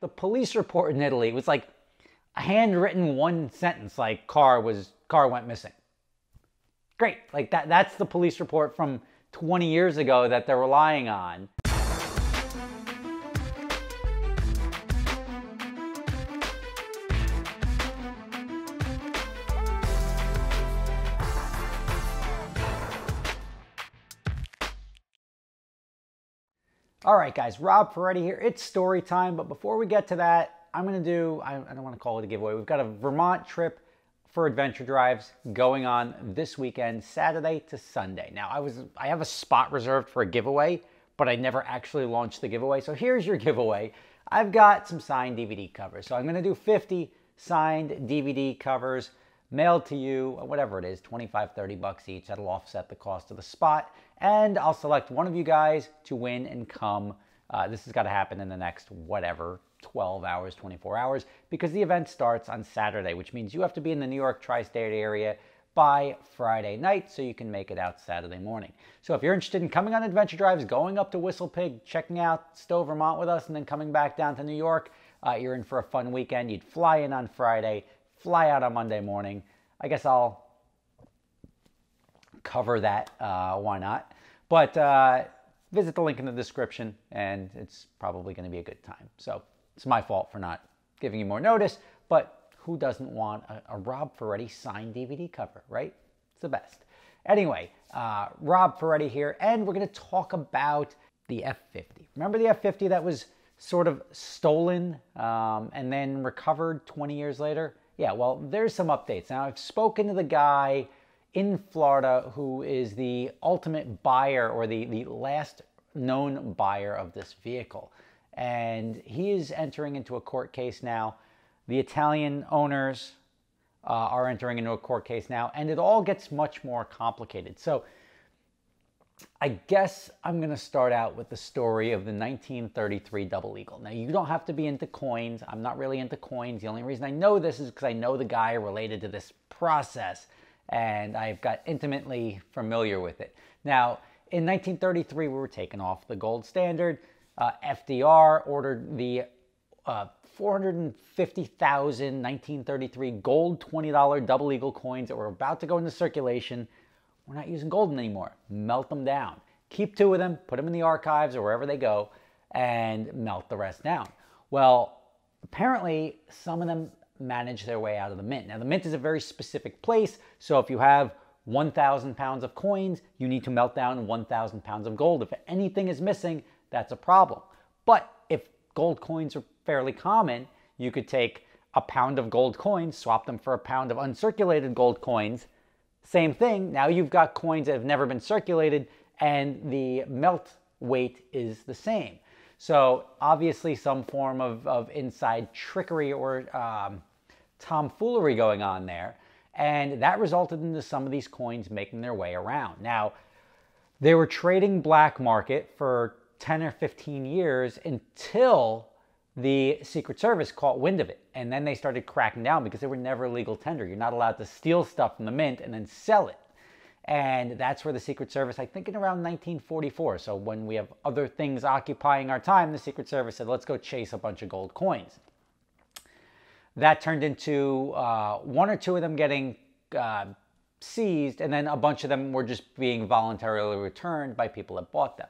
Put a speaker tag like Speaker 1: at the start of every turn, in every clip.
Speaker 1: The police report in Italy was like a handwritten one sentence, like car went missing. Great. Like that's the police report from 20 years ago that they're relying on. All right, guys, Rob Ferretti here. It's story time, but before we get to that, I don't want to call it a giveaway. We've got a Vermont trip for adventure drives going on this weekend, Saturday to Sunday. Now, I have a spot reserved for a giveaway, but I never actually launched the giveaway. So here's your giveaway. I've got some signed DVD covers. So I'm going to do 50 signed DVD covers mailed to you, whatever it is, 25, 30 bucks each. That'll offset the cost of the spot. And I'll select one of you guys to win and come. This has got to happen in the next, whatever, 12 hours, 24 hours, because the event starts on Saturday, which means you have to be in the New York tri-state area by Friday night so you can make it out Saturday morning. So if you're interested in coming on adventure drives, going up to Whistle Pig, checking out Stowe, Vermont with us, and then coming back down to New York, you're in for a fun weekend. You'd fly in on Friday, fly out on Monday morning. I guess I'll cover that, why not? But visit the link in the description, and it's probably going to be a good time. So it's my fault for not giving you more notice, but who doesn't want a Rob Ferretti signed DVD cover, right? It's the best. Anyway, Rob Ferretti here, and we're going to talk about the F50. Remember the F50 that was sort of stolen and then recovered 20 years later? Yeah, well, there's some updates. Now, I've spoken to the guy in Florida who is the ultimate buyer, or the last known buyer of this vehicle. And he is entering into a court case now. The Italian owners are entering into a court case now, and it all gets much more complicated. So I guess I'm going to start out with the story of the 1933 Double Eagle. Now, you don't have to be into coins. I'm not really into coins. The only reason I know this is because I know the guy related to this process, and I've got intimately familiar with it. Now, in 1933, we were taken off the gold standard. FDR ordered the 450,000 1933 gold $20 Double Eagle coins that were about to go into circulation. We're not using gold anymore. Melt them down. Keep 2 of them, put them in the archives or wherever they go, and melt the rest down. Well, apparently some of them manage their way out of the mint. Now, the mint is a very specific place, so if you have 1,000 pounds of coins, you need to melt down 1,000 pounds of gold. If anything is missing, that's a problem. But if gold coins are fairly common, you could take a pound of gold coins, swap them for a pound of uncirculated gold coins. Same thing, now you've got coins that have never been circulated, and the melt weight is the same. So obviously some form of inside trickery or tomfoolery going on there, and that resulted into some of these coins making their way around. Now, they were trading black market for 10 or 15 years until the Secret Service caught wind of it, and then they started cracking down because they were never legal tender. You're not allowed to steal stuff from the mint and then sell it. And that's where the Secret Service, I think in around 1944, so when we have other things occupying our time, the Secret Service said, let's go chase a bunch of gold coins. That turned into 1 or 2 of them getting seized, and then a bunch of them were just being voluntarily returned by people that bought them.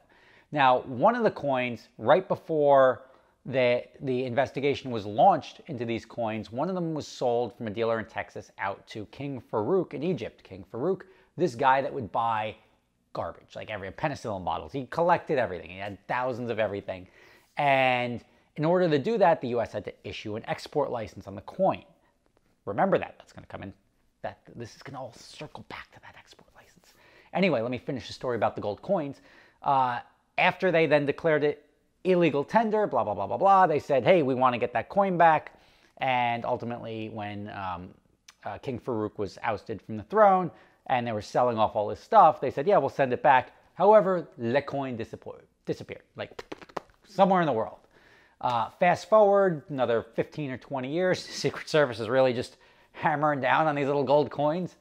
Speaker 1: Now, one of the coins, right before the investigation was launched into these coins, one of them was sold from a dealer in Texas out to King Farouk in Egypt. King Farouk, this guy that would buy garbage, like every penicillin bottles. He collected everything. He had thousands of everything. And in order to do that, the U.S. had to issue an export license on the coin. Remember that. That's going to come in. This is going to all circle back to that export license. Anyway, let me finish the story about the gold coins. After they then declared it illegal tender, blah, blah, blah, blah, blah, they said, hey, we want to get that coin back. And ultimately, when King Farouk was ousted from the throne and they were selling off all this stuff, they said, yeah, we'll send it back. However, le coin disappeared, like somewhere in the world. Fast forward another 15 or 20 years, the Secret Service is really just hammering down on these little gold coins.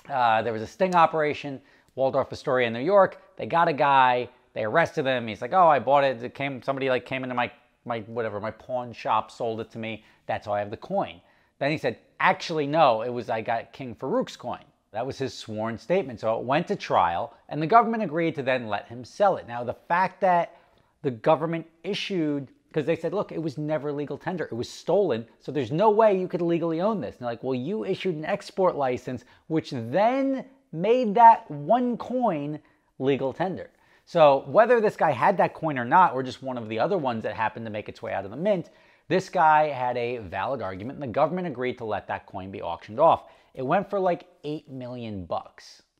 Speaker 1: There was a sting operation, Waldorf Astoria in New York. They got a guy. They arrested him. He's like, oh, I bought it. Somebody came into my my pawn shop sold it to me. That's how I have the coin. Then he said, actually, no, it was I got King Farouk's coin. That was his sworn statement. So it went to trial, and the government agreed to then let him sell it. Now, the fact that the government issued, because they said, look, it was never legal tender. It was stolen, so there's no way you could legally own this. And they're like, well, you issued an export license, which then made that one coin legal tender. So whether this guy had that coin or not, or just one of the other ones that happened to make its way out of the mint, this guy had a valid argument, and the government agreed to let that coin be auctioned off. It went for like $8 million,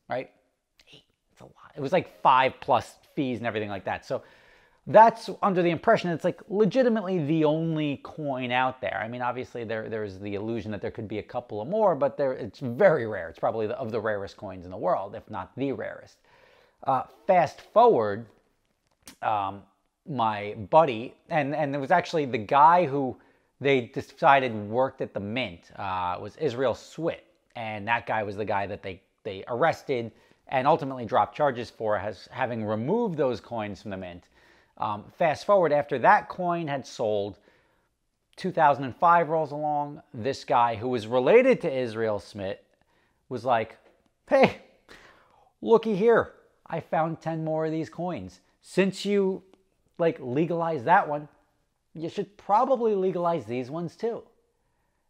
Speaker 1: right? It's a lot. It was like 5 plus fees and everything like that. So that's under the impression it's like legitimately the only coin out there. I mean, obviously there's the illusion that there could be a couple of more, but it's very rare. It's probably of the rarest coins in the world, if not the rarest. Fast forward, my buddy, and it was actually the guy who they decided worked at the mint, was Israel Swit. And that guy was the guy that they arrested and ultimately dropped charges for having removed those coins from the mint. Fast forward, after that coin had sold, 2005 rolls along. This guy who was related to Israel Smith was like, hey, looky here. I found 10 more of these coins. Since you legalized that one, you should probably legalize these ones too.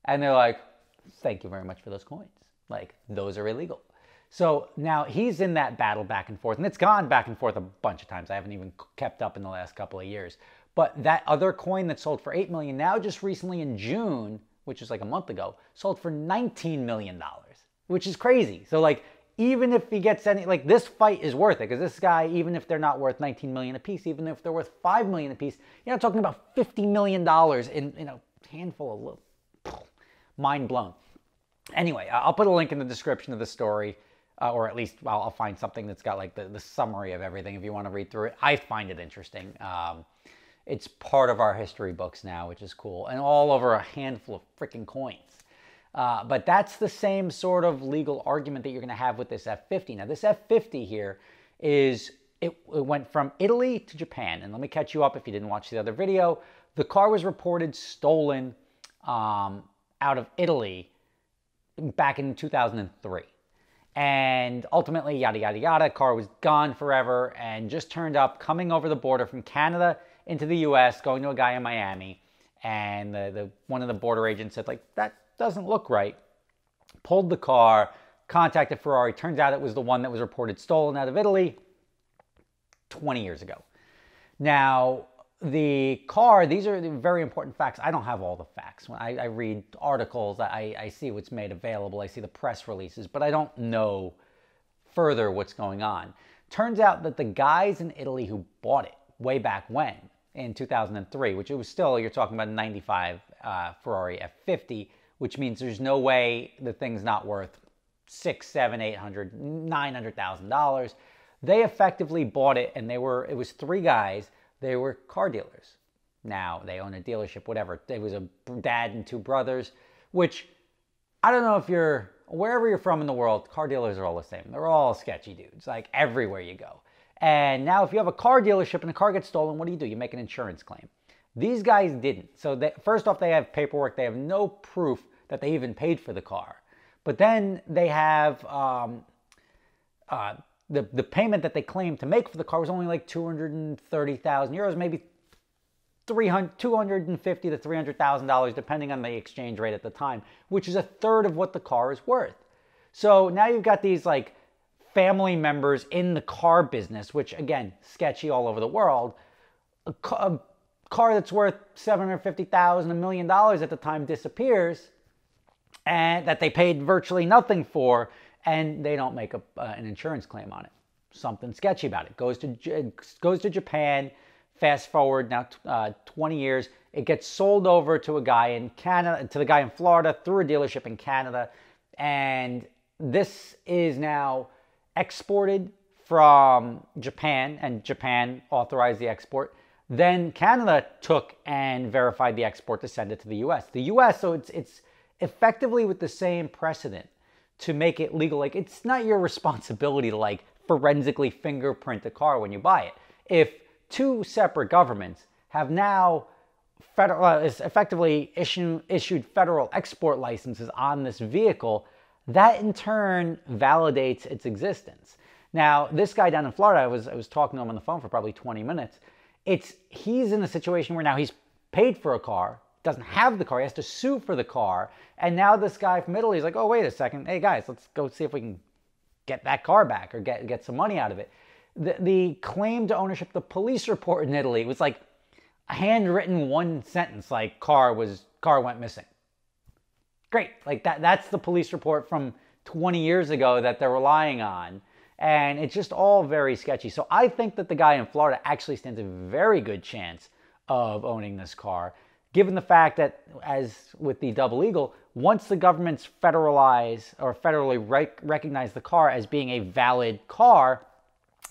Speaker 1: And they're like, thank you very much for those coins. Like, those are illegal. So now he's in that battle back and forth, and it's gone back and forth a bunch of times. I haven't even kept up in the last couple of years. But that other coin that sold for $8 million now, just recently in June, which is like a month ago, sold for $19 million, which is crazy. So like, even if he gets any, like, this fight is worth it, because this guy, even if they're not worth $19 million a piece, even if they're worth $5 million a piece, you're not talking about $50 million in a handful of little, mind blown. Anyway, I'll put a link in the description of the story, or at least I'll find something that's got like the summary of everything if you want to read through it. I find it interesting. It's part of our history books now, which is cool, and all over a handful of freaking coins. But that's the same sort of legal argument that you're going to have with this F50. Now, this F50 here it went from Italy to Japan. And let me catch you up if you didn't watch the other video. The car was reported stolen out of Italy back in 2003. And ultimately, yada, yada, yada, car was gone forever and just turned up coming over the border from Canada into the US, going to a guy in Miami. And one of the border agents said, like, that doesn't look right. Pulled the car, contacted Ferrari. Turns out it was the one that was reported stolen out of Italy 20 years ago. Now, the car, these are the very important facts. I don't have all the facts. When I read articles, I see what's made available. I see the press releases, but I don't know further what's going on. Turns out that the guys in Italy who bought it way back when, in 2003, which it was still, you're talking about a 95 Ferrari F50, which means there's no way the thing's not worth $600,000, $700,000, $800,000, $900,000. They effectively bought it, and it was three guys. They were car dealers. Now, they own a dealership, whatever. It was a dad and two brothers, which, I don't know if wherever you're from in the world, car dealers are all the same. They're all sketchy dudes, like everywhere you go. And now if you have a car dealership and a car gets stolen, what do? You make an insurance claim. These guys didn't. So first off, they have paperwork. They have no proof that they even paid for the car. But then they have the payment that they claimed to make for the car was only like 230,000 euros, maybe $250,000 to $300,000, depending on the exchange rate at the time, which is a third of what the car is worth. So now you've got these like family members in the car business, which again, sketchy all over the world. A car that's worth $750,000, $1 million at the time disappears, and that they paid virtually nothing for, and they don't make an insurance claim on it. Something sketchy about it. Goes to Japan. Fast forward now 20 years, it gets sold over to a guy in Canada, to the guy in Florida through a dealership in Canada, and this is now exported from Japan, and Japan authorized the export. Then Canada took and verified the export to send it to the U.S. The U.S., so it's effectively with the same precedent to make it legal. Like, it's not your responsibility to like forensically fingerprint a car when you buy it. If two separate governments have now is effectively issued federal export licenses on this vehicle, that in turn validates its existence. Now, this guy down in Florida, I was talking to him on the phone for probably 20 minutes. He's in a situation where now he's paid for a car, doesn't have the car, he has to sue for the car, and now this guy from Italy is like, oh, wait a second, hey guys, let's go see if we can get that car back or get some money out of it. The claim to ownership, the police report in Italy was like a handwritten one sentence, like car went missing. Great, like that's the police report from 20 years ago that they're relying on. And it's just all very sketchy. So I think that the guy in Florida actually stands a very good chance of owning this car, given the fact that, as with the double eagle, once the governments federally recognize the car as being a valid car,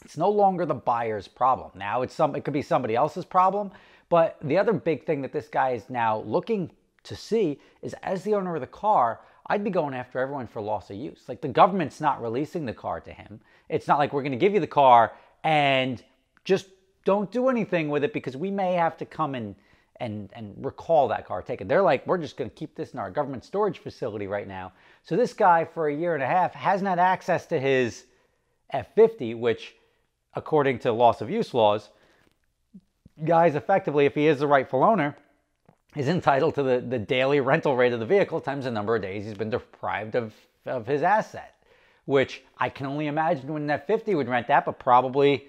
Speaker 1: it's no longer the buyer's problem. Now it could be somebody else's problem. But the other big thing that this guy is now looking to see is, as the owner of the car, I'd be going after everyone for loss of use. Like, the government's not releasing the car to him. It's not like we're going to give you the car and just don't do anything with it because we may have to come and recall that car, take it. They're like, we're just going to keep this in our government storage facility right now. So this guy, for a year and a half, hasn't had access to his F50, which, according to loss of use laws, guys, effectively, if he is the rightful owner, is entitled to the daily rental rate of the vehicle times the number of days he's been deprived of his asset, which I can only imagine when an F50 would rent that, but probably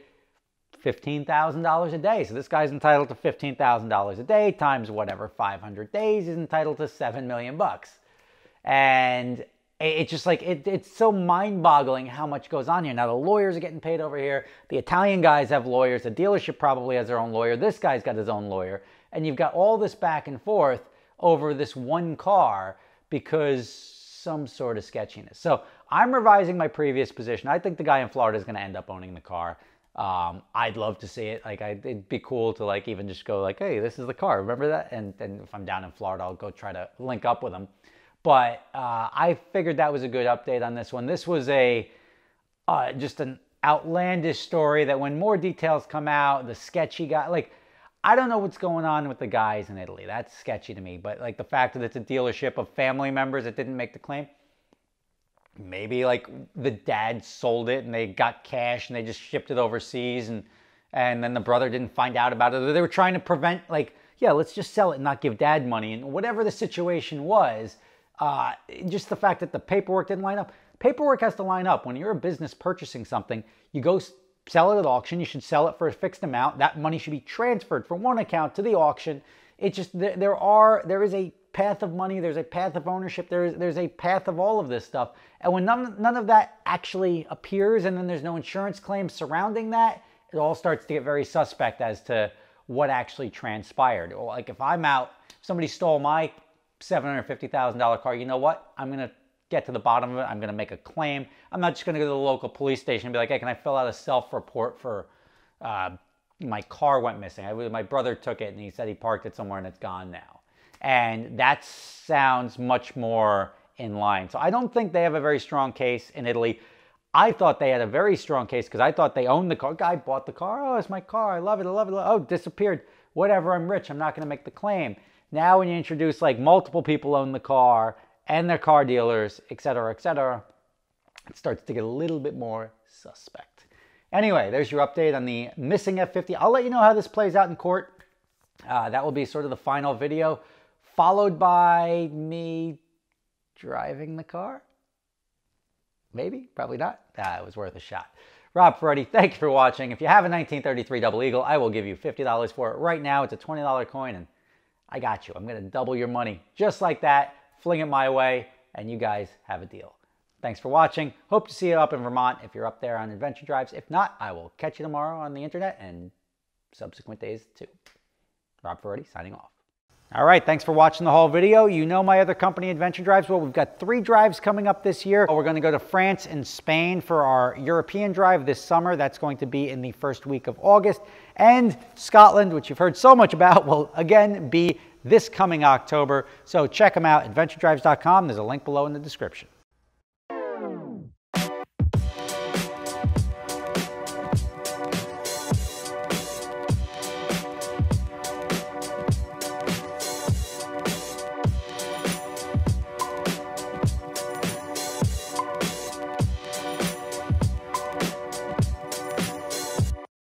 Speaker 1: $15,000 a day. So this guy's entitled to $15,000 a day times whatever, 500 days, he's entitled to $7 million bucks. And it's just like, it's so mind-boggling how much goes on here. Now, the lawyers are getting paid over here. The Italian guys have lawyers. The dealership probably has their own lawyer. This guy's got his own lawyer. And you've got all this back and forth over this one car because some sort of sketchiness. So I'm revising my previous position. I think the guy in Florida is going to end up owning the car. I'd love to see it. Like, it'd be cool to like even just go like, hey, this is the car. Remember that? And if I'm down in Florida, I'll go try to link up with him. But I figured that was a good update on this one. This was just an outlandish story that when more details come out, the sketchy guy, like, I don't know what's going on with the guys in Italy. That's sketchy to me. But like the fact that it's a dealership of family members that didn't make the claim, maybe like the dad sold it and they got cash and they just shipped it overseas and then the brother didn't find out about it. They were trying to prevent, like, yeah, let's just sell it and not give dad money. And whatever the situation was, just the fact that the paperwork didn't line up. Paperwork has to line up. When you're a business purchasing something, you go sell it at auction. You should sell it for a fixed amount. That money should be transferred from one account to the auction. It's just, there is a path of money. There's a path of ownership. There's a path of all of this stuff. And when none of that actually appears, and then there's no insurance claims surrounding that, it all starts to get very suspect as to what actually transpired. Like, if I'm out, somebody stole my $750,000 car, you know what? I'm going to get to the bottom of it. I'm going to make a claim. I'm not just going to go to the local police station and be like, hey, can I fill out a self-report for my car went missing? My brother took it and he said he parked it somewhere and it's gone now. And that sounds much more in line. So I don't think they have a very strong case in Italy. I thought they had a very strong case because I thought they owned the car. Guy bought the car. Oh, it's my car. I love it. I love it. Oh, disappeared. Whatever. I'm rich. I'm not going to make the claim. Now when you introduce like multiple people own the car and their car dealers, et cetera, it starts to get a little bit more suspect. Anyway, there's your update on the missing F50. I'll let you know how this plays out in court. That will be sort of the final video, followed by me driving the car. Maybe, probably not. It was worth a shot. Rob Ferretti, thank you for watching. If you have a 1933 Double Eagle, I will give you $50 for it. Right now, it's a $20 coin, and I got you. I'm going to double your money just like that, fling it my way, and you guys have a deal. Thanks for watching. Hope to see you up in Vermont if you're up there on adventure drives. If not, I will catch you tomorrow on the internet and subsequent days too. Rob Ferretti signing off. All right, thanks for watching the whole video. You know my other company, Adventure Drives. Well, we've got 3 drives coming up this year. We're going to go to France and Spain for our European drive this summer. That's going to be in the first week of August. And Scotland, which you've heard so much about, will again be this coming October. So check them out, adventuredrives.com. There's a link below in the description.